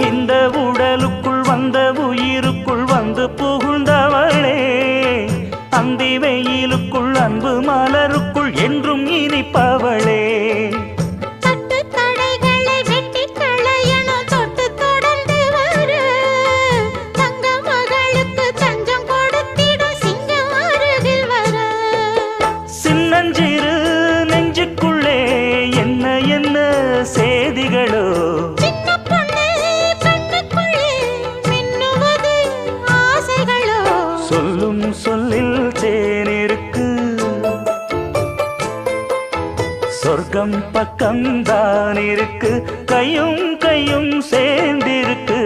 இந்த உடலுக்குள் வந்த உயிருக்குள் வந்து புகுந்தவளே, அந்தி வெயிலுக்குள் அன்பு மலருக்குள் என்றும் இனிப்பவளே. சின்னஞ்சிறு நெஞ்சுக்குள்ளே என்ன என்ன சேதிகளோ, சொல்லும் சொல்லில் தேனிருக்கு, சொர்க்கம் பக்கம்தான் இருக்கு, கையும் கையும் சேர்ந்திருக்கு.